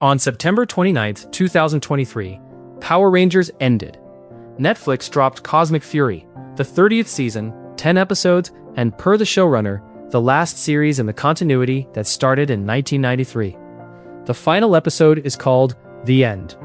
On September 29th, 2023, Power Rangers ended. Netflix dropped Cosmic Fury, the 30th season, 10 episodes, and per the showrunner, the last series in the continuity that started in 1993. The final episode is called The End.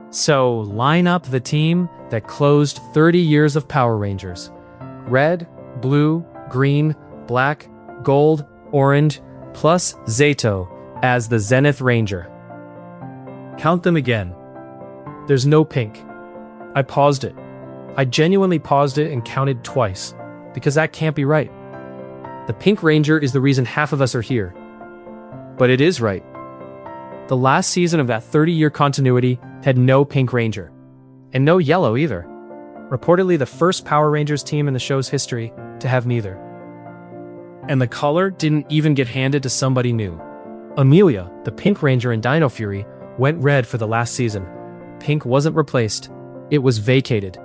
So, line up the team that closed 30 years of Power Rangers. Red, blue, green, black, gold, orange, plus Zato as the Zenith Ranger. Count them again. There's no pink. I paused it. I genuinely paused it and counted twice, because that can't be right. The Pink Ranger is the reason half of us are here. But it is right. The last season of that 30-year continuity had no Pink Ranger. And no yellow either. Reportedly the first Power Rangers team in the show's history to have neither. And the color didn't even get handed to somebody new. Amelia, the Pink Ranger in Dino Fury, went red for the last season. Pink wasn't replaced. It was vacated.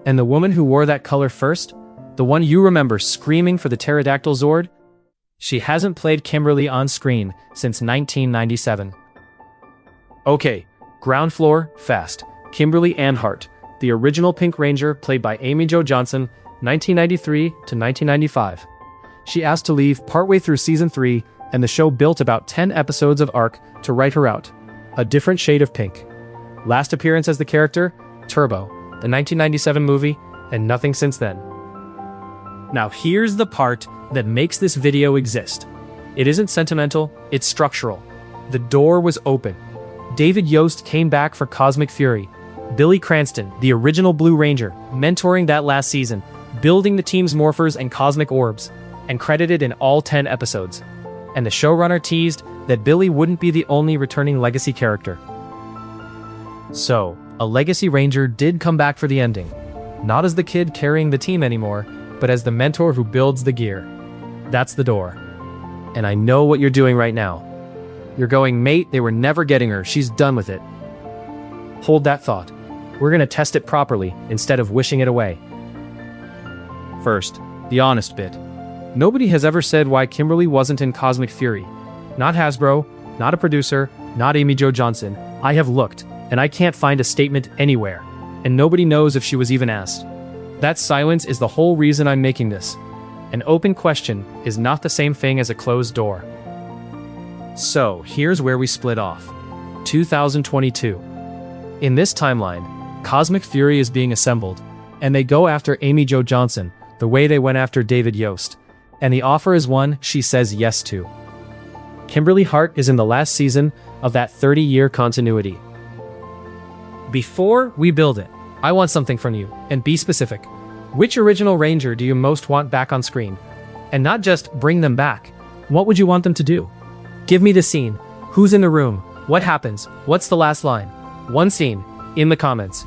And the woman who wore that color first, the one you remember screaming for the pterodactyl Zord, she hasn't played Kimberly on screen since 1997. Okay, ground floor, fast. Kimberly Hart, the original Pink Ranger played by Amy Jo Johnson, 1993 to 1995. She asked to leave partway through season 3, and the show built about 10 episodes of arc to write her out. A different shade of pink. Last appearance as the character, Turbo, the 1997 movie, and nothing since then. Now here's the part that makes this video exist. It isn't sentimental, it's structural. The door was open. David Yost came back for Cosmic Fury. Billy Cranston, the original Blue Ranger, mentoring that last season, building the team's morphers and cosmic orbs, and credited in all 10 episodes. And the showrunner teased that Billy wouldn't be the only returning legacy character. So, a legacy ranger did come back for the ending. Not as the kid carrying the team anymore, but as the mentor who builds the gear. That's the door. And I know what you're doing right now. You're going, mate, they were never getting her, she's done with it. Hold that thought. We're gonna test it properly, instead of wishing it away. First, the honest bit. Nobody has ever said why Kimberly wasn't in Cosmic Fury. Not Hasbro, not a producer, not Amy Jo Johnson. I have looked, and I can't find a statement anywhere. And nobody knows if she was even asked. That silence is the whole reason I'm making this. An open question is not the same thing as a closed door. So, here's where we split off. 2022. In this timeline, Cosmic Fury is being assembled, and they go after Amy Jo Johnson, the way they went after David Yost. And the offer is one she says yes to. Kimberly Hart is in the last season of that 30-year continuity. Before we build it, I want something from you, and be specific. Which original Ranger do you most want back on screen? And not just bring them back. What would you want them to do? Give me the scene. Who's in the room? What happens? What's the last line? One scene, in the comments.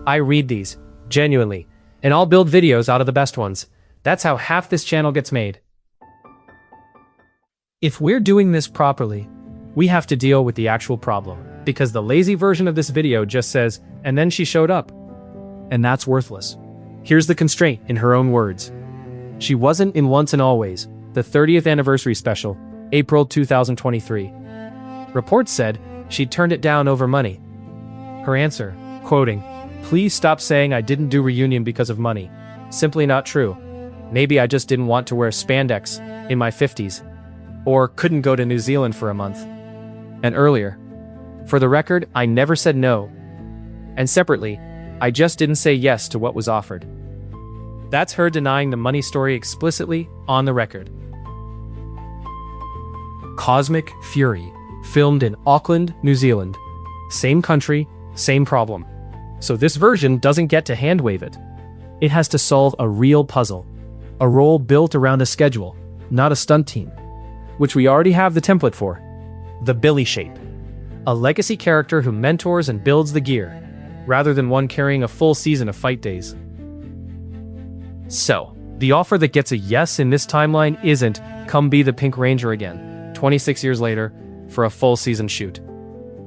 I read these, genuinely, and I'll build videos out of the best ones. That's how half this channel gets made. If we're doing this properly, we have to deal with the actual problem, because the lazy version of this video just says, and then she showed up. And that's worthless. Here's the constraint in her own words. She wasn't in Once and Always, the 30th anniversary special, April 2023. Reports said she'd turned it down over money. Her answer, quoting, "Please stop saying I didn't do reunion because of money. Simply not true. Maybe I just didn't want to wear spandex in my 50s. Or couldn't go to New Zealand for a month." And earlier, "For the record, I never said no. And separately, I just didn't say yes to what was offered." That's her denying the money story explicitly on the record. Cosmic Fury, filmed in Auckland, New Zealand. Same country, same problem. So this version doesn't get to hand-wave it. It has to solve a real puzzle. A role built around a schedule, not a stunt team. Which we already have the template for. The Billy shape. A legacy character who mentors and builds the gear, rather than one carrying a full season of fight days. So, the offer that gets a yes in this timeline isn't, come be the Pink Ranger again, 26 years later, for a full season shoot.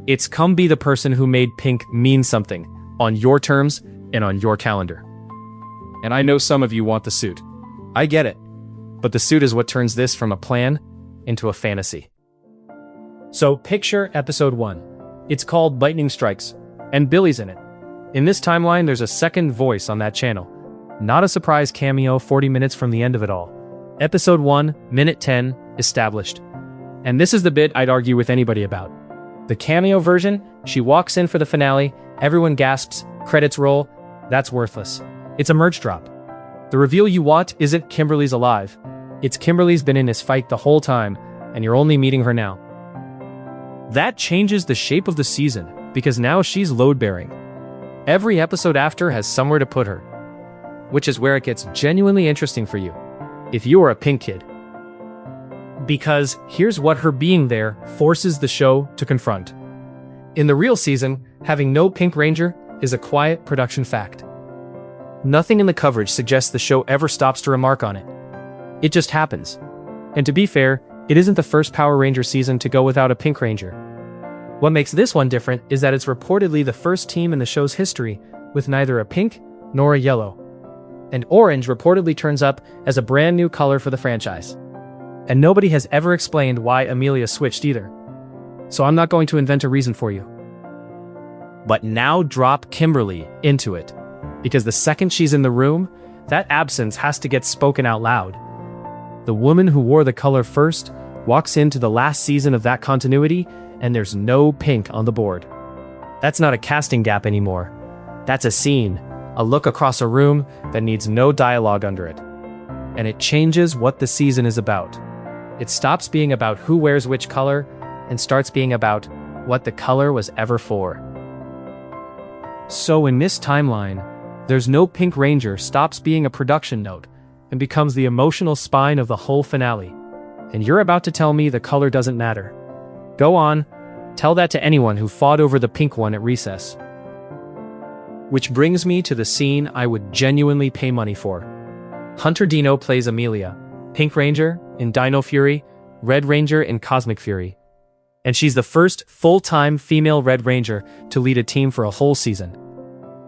It's come be the person who made Pink mean something, on your terms and on your calendar. And I know some of you want the suit. I get it. But the suit is what turns this from a plan into a fantasy. So picture episode 1. It's called Lightning Strikes, and Billy's in it. In this timeline, there's a second voice on that channel. Not a surprise cameo 40 minutes from the end of it all. Episode 1, minute 10, established. And this is the bit I'd argue with anybody about. The cameo version, she walks in for the finale, everyone gasps, credits roll, that's worthless. It's a merch drop. The reveal you want isn't Kimberly's alive. It's Kimberly's been in this fight the whole time, and you're only meeting her now. That changes the shape of the season, because now she's load-bearing. Every episode after has somewhere to put her, which is where it gets genuinely interesting for you, if you are a pink kid. Because here's what her being there forces the show to confront. In the real season, having no Pink Ranger is a quiet production fact. Nothing in the coverage suggests the show ever stops to remark on it. It just happens. And to be fair, it isn't the first Power Ranger season to go without a Pink Ranger. What makes this one different is that it's reportedly the first team in the show's history with neither a pink nor a yellow. And orange reportedly turns up as a brand new color for the franchise. And nobody has ever explained why Amelia switched either. So I'm not going to invent a reason for you. But now drop Kimberly into it. Because the second she's in the room, that absence has to get spoken out loud. The woman who wore the color first walks into the last season of that continuity, and there's no pink on the board. That's not a casting gap anymore. That's a scene, a look across a room that needs no dialogue under it. And it changes what the season is about. It stops being about who wears which color and starts being about what the color was ever for. So in this timeline, there's no Pink Ranger stops being a production note and becomes the emotional spine of the whole finale. And you're about to tell me the color doesn't matter. Go on, tell that to anyone who fought over the pink one at recess. Which brings me to the scene I would genuinely pay money for. Hunter Dino plays Amelia, Pink Ranger in Dino Fury, Red Ranger in Cosmic Fury. And she's the first full-time female Red Ranger to lead a team for a whole season.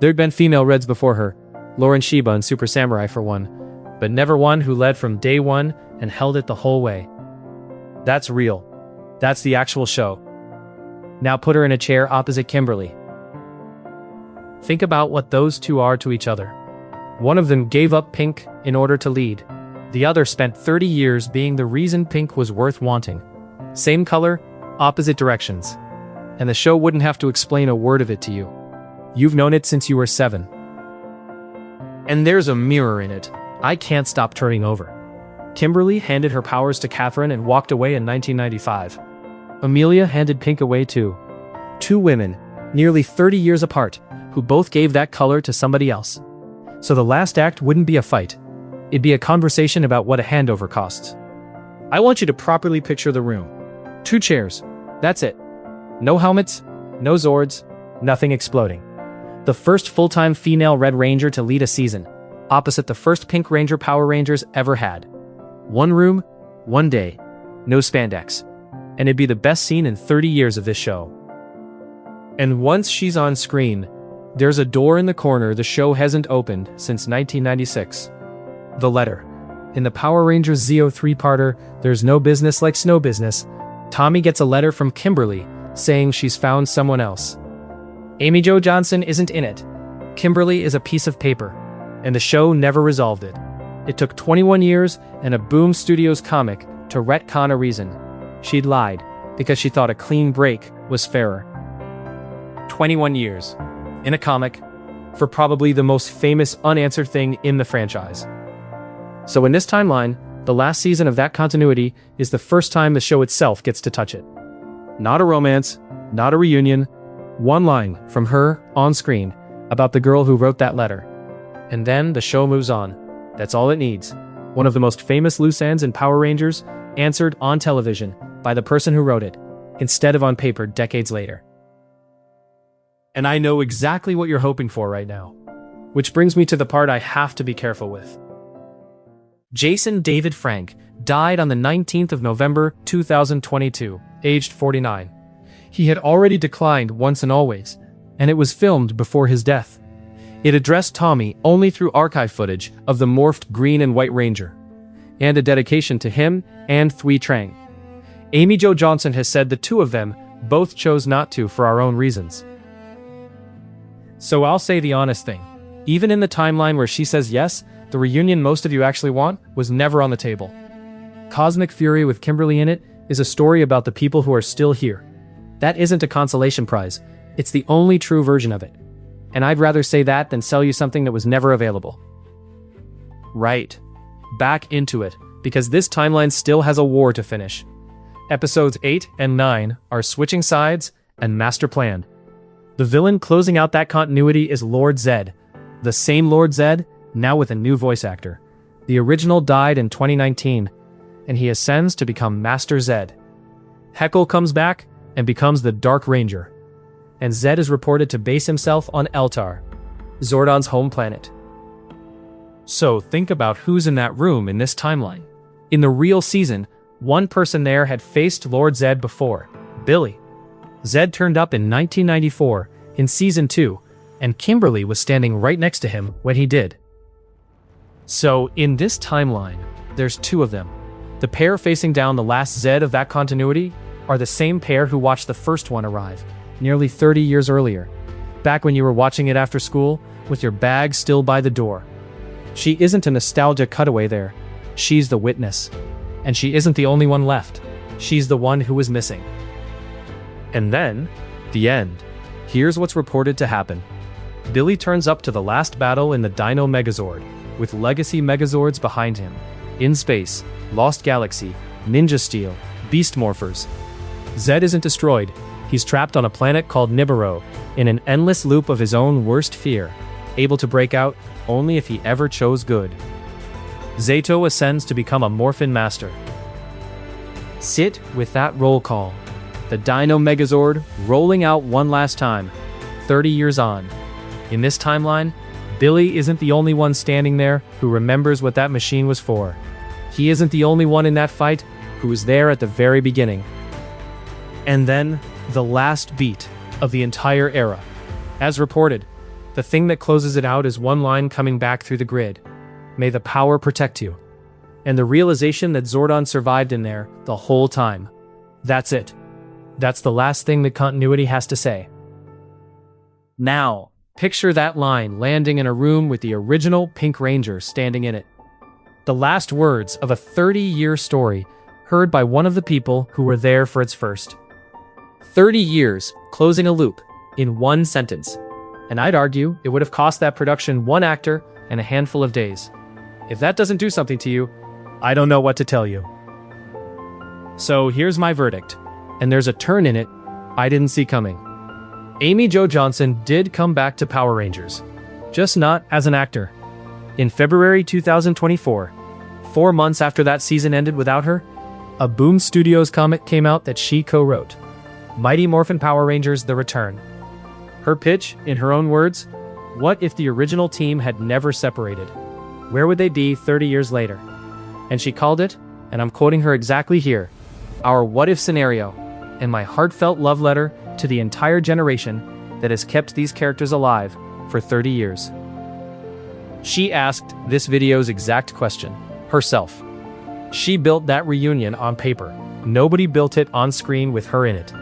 There'd been female Reds before her, Lauren Shiba in Super Samurai for one, but never one who led from day one and held it the whole way. That's real. That's the actual show. Now put her in a chair opposite Kimberly. Think about what those two are to each other. One of them gave up pink in order to lead. The other spent 30 years being the reason pink was worth wanting. Same color, opposite directions. And the show wouldn't have to explain a word of it to you. You've known it since you were 7. And there's a mirror in it. I can't stop turning over. Kimberly handed her powers to Catherine and walked away in 1995. Amelia handed pink away too. Two women, nearly 30 years apart, who both gave that color to somebody else. So the last act wouldn't be a fight. It'd be a conversation about what a handover costs. I want you to properly picture the room. 2 chairs. That's it. No helmets, no Zords, nothing exploding. The first full-time female Red Ranger to lead a season, opposite the first Pink Ranger Power Rangers ever had. 1 room, 1 day, no spandex. And it'd be the best scene in 30 years of this show. And once she's on screen, there's a door in the corner the show hasn't opened since 1996. The letter. In the Power Rangers Zeo 3-parter, There's No Business Like Snow Business, Tommy gets a letter from Kimberly saying she's found someone else. Amy Jo Johnson isn't in it. Kimberly is a piece of paper, and the show never resolved it. It took 21 years and a Boom Studios comic to retcon a reason. She'd lied because she thought a clean break was fairer. 21 years, in a comic, for probably the most famous unanswered thing in the franchise. So in this timeline, the last season of that continuity is the first time the show itself gets to touch it. Not a romance, not a reunion, 1 line from her, on screen, about the girl who wrote that letter. And then the show moves on. That's all it needs. One of the most famous loose ends in Power Rangers, answered on television by the person who wrote it, instead of on paper decades later. And I know exactly what you're hoping for right now. Which brings me to the part I have to be careful with. Jason David Frank died on the 19th of November 2022, aged 49. He had already declined once and always, and it was filmed before his death. It addressed Tommy only through archive footage of the morphed Green and White Ranger, and a dedication to him and Thuy Trang. Amy Jo Johnson has said the two of them both chose not to for our own reasons. So I'll say the honest thing. Even in the timeline where she says yes, the reunion most of you actually want was never on the table. Cosmic Fury with Kimberly in it is a story about the people who are still here. That isn't a consolation prize. It's the only true version of it. And I'd rather say that than sell you something that was never available. Right. Back into it, because this timeline still has a war to finish. Episodes 8 and 9 are Switching Sides and Master Plan. The villain closing out that continuity is Lord Zed. The same Lord Zed, now with a new voice actor. The original died in 2019, and he ascends to become Master Zed. Heckle comes back and becomes the Dark Ranger. And Zed is reported to base himself on Eltar, Zordon's home planet. So think about who's in that room in this timeline. In the real season, one person there had faced Lord Zed before, Billy. Zed turned up in 1994 in Season 2, and Kimberly was standing right next to him when he did. So in this timeline, there's two of them. The pair facing down the last Zed of that continuity are the same pair who watched the first one arrive, nearly 30 years earlier, back when you were watching it after school, with your bag still by the door. She isn't a nostalgia cutaway there. She's the witness. And she isn't the only one left. She's the one who was missing. And then, the end. Here's what's reported to happen. Billy turns up to the last battle in the Dino Megazord, with legacy Megazords behind him. In space, Lost Galaxy, Ninja Steel, Beast Morphers. Zed isn't destroyed. He's trapped on a planet called Nibiru, in an endless loop of his own worst fear, able to break out only if he ever chose good. Zato ascends to become a Morphin Master. Sit with that roll call. The Dino Megazord rolling out one last time, 30 years on. In this timeline, Billy isn't the only one standing there who remembers what that machine was for. He isn't the only one in that fight who was there at the very beginning. And then, the last beat of the entire era. As reported, the thing that closes it out is one line coming back through the grid. May the power protect you. And the realization that Zordon survived in there the whole time. That's it. That's the last thing that continuity has to say. Now, picture that line landing in a room with the original Pink Ranger standing in it. The last words of a 30-year story heard by one of the people who were there for its first. 30 years closing a loop in one sentence. And I'd argue it would have cost that production one actor and a handful of days. If that doesn't do something to you, I don't know what to tell you. So here's my verdict, and there's a turn in it I didn't see coming. Amy Jo Johnson did come back to Power Rangers, just not as an actor. In February 2024, 4 months after that season ended without her, a Boom Studios comic came out that she co-wrote, Mighty Morphin Power Rangers: The Return. Her pitch, in her own words, what if the original team had never separated? Where would they be 30 years later? And she called it, and I'm quoting her exactly here, our what-if scenario, and my heartfelt love letter to the entire generation that has kept these characters alive for 30 years. She asked this video's exact question, herself. She built that reunion on paper. Nobody built it on screen with her in it.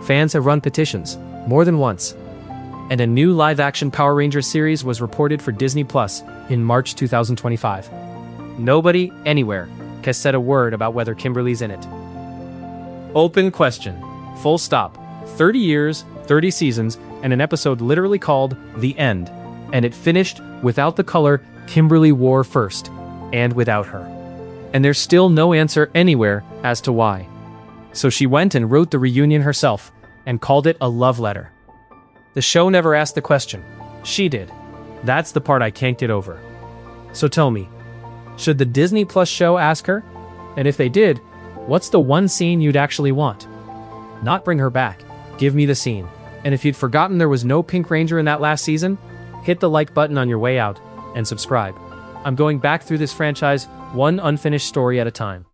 Fans have run petitions, more than once. And a new live-action Power Rangers series was reported for Disney Plus in March 2025. Nobody, anywhere, has said a word about whether Kimberly's in it. Open question. Full stop. 30 years, 30 seasons, and an episode literally called The End. And it finished without the color Kimberly wore first, and without her. And there's still no answer anywhere as to why. So she went and wrote the reunion herself, and called it a love letter. The show never asked the question. She did. That's the part I can't get over. So tell me, should the Disney Plus show ask her? And if they did, what's the one scene you'd actually want? Not bring her back. Give me the scene. And if you'd forgotten there was no Pink Ranger in that last season, hit the like button on your way out, and subscribe. I'm going back through this franchise one unfinished story at a time.